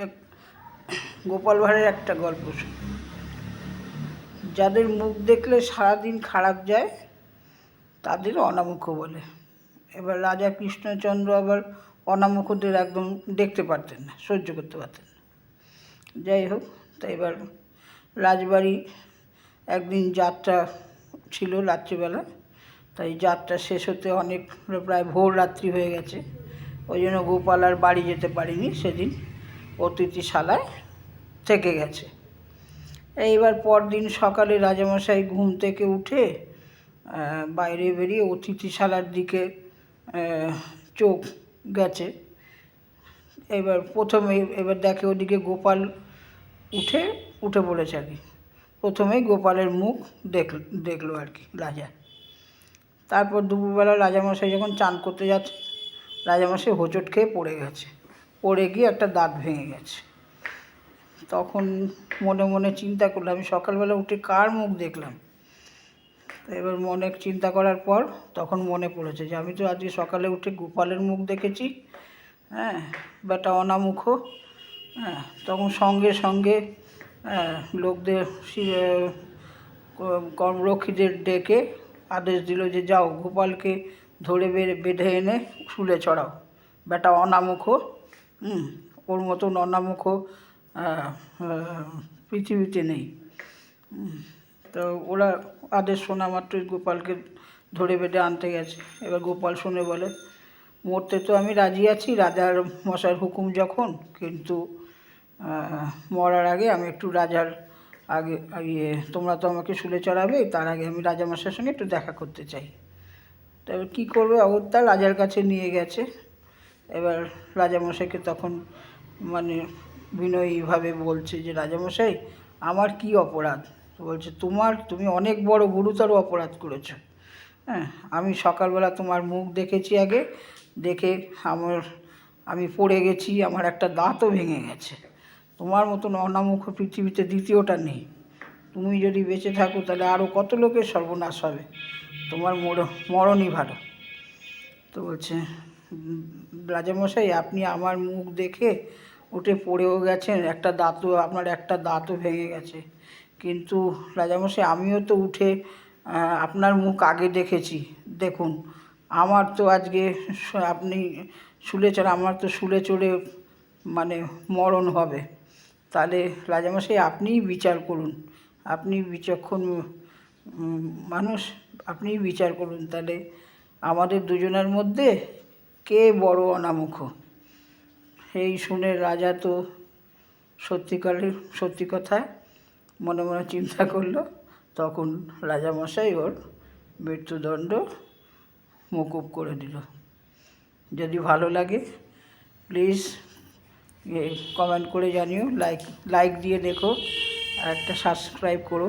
এক গোপাল ভাঁড়ের একটা গল্প। যাদের মুখ দেখলে সারাদিন খারাপ যায় তাদের অনামুখ বলে। এবার রাজা কৃষ্ণচন্দ্র আবার অনামুখদের একদম দেখতে পারতেন না, সহ্য করতে পারতেন না। যাই হোক, তাই এবার রাজবাড়ি একদিন যাত্রা ছিল রাত্রিবেলা, তাই যাত্রা শেষ হতে অনেক প্রায় ভোর রাত্রি হয়ে গেছে। ওই জন্য গোপাল আর বাড়ি যেতে পারিনি, সেদিন অতিথিশালায় থেকে গেছে। এইবার পরদিন সকালে রাজামশাই ঘুম থেকে উঠে বাইরে বেরিয়ে অতিথিশালার দিকে চোখ গেছে। এবার দেখে ওদিকে গোপাল উঠে পড়েছে আর কি। প্রথমেই গোপালের মুখ দেখলো আর কি রাজা। তারপর দুপুরবেলা রাজামশাই যখন চান করতে যাচ্ছে, রাজামশাই হোঁচট খেয়ে পড়ে গেছে। পড়ে গিয়ে একটা দাঁত ভেঙে গেছে। তখন মনে মনে চিন্তা করলাম, আমি সকালবেলা উঠে কার মুখ দেখলাম। এবার মনে চিন্তা করার পর তখন মনে পড়েছে যে আমি তো আজকে সকালে উঠে গোপালের মুখ দেখেছি। হ্যাঁ, বেটা অনামুখ। হ্যাঁ, তখন সঙ্গে সঙ্গে লোকদের কর্মরক্ষীদের ডেকে আদেশ দিল যে যাও, গোপালকে ধরে বেঁধে এনে শুলে চড়াও। বেটা অনামুখ, ওর মতন অনামুখ পৃথিবীতে নেই। তো ওরা আদেশ শোনা মাত্রই গোপালকে ধরে বেঁধে আনতে গেছে। এবার গোপাল শুনে বলে, মরতে তো আমি রাজি আছি রাজার মশাইয়ের হুকুম যখন, কিন্তু মরার আগে আমি একটু রাজার আগে তোমরা তো আমাকে শুলে চড়াবে, তার আগে আমি রাজামশাইয়ের সঙ্গে একটু দেখা করতে চাই। তবে কী করবে, অগত্যা রাজার কাছে নিয়ে গেছে। এবার রাজামশাইকে তখন মানে বিনয়ীভাবে বলছে যে রাজামশাই, আমার কি অপরাধ? তো বলছে, তুমি অনেক বড় গুরুতর অপরাধ করেছো। হ্যাঁ, আমি সকালবেলা তোমার মুখ দেখেছি, আগে দেখে আমি পড়ে গেছি, আমার একটা দাঁতও ভেঙে গেছে। তোমার মতন অনামুখ পৃথিবীতে দ্বিতীয়টা নেই। তুমি যদি বেঁচে থাকো তাহলে আরও কত লোকের সর্বনাশ হবে, তোমার মরণই ভালো। তো বলছে, রাজামশাই আপনি আমার মুখ দেখে উঠে পড়েও গেছেন, আপনার একটা দাঁতও ভেঙে গেছে, কিন্তু রাজামশাই আমিও তো উঠে আপনার মুখ আগে দেখেছি। দেখুন, আমার তো আজকে আপনি আমার তো শুলে চড়ে মানে মরণ হবে। তাহলে রাজামশাই আপনিই বিচার করুন, আপনি বিচক্ষণ মানুষ, আপনিই বিচার করুন, তাহলে আমাদের দুজনের মধ্যে কে বড় অনামুখ? এই শুনে রাজা তো সত্যি কথা মনে মনে চিন্তা করলো। তখন রাজামশাই ওর মৃত্যুদণ্ড মকুব করে দিল। যদি ভালো লাগে প্লিজ কমেন্ট করে জানিও, লাইক দিয়ে দেখো, আর একটা সাবস্ক্রাইব করো।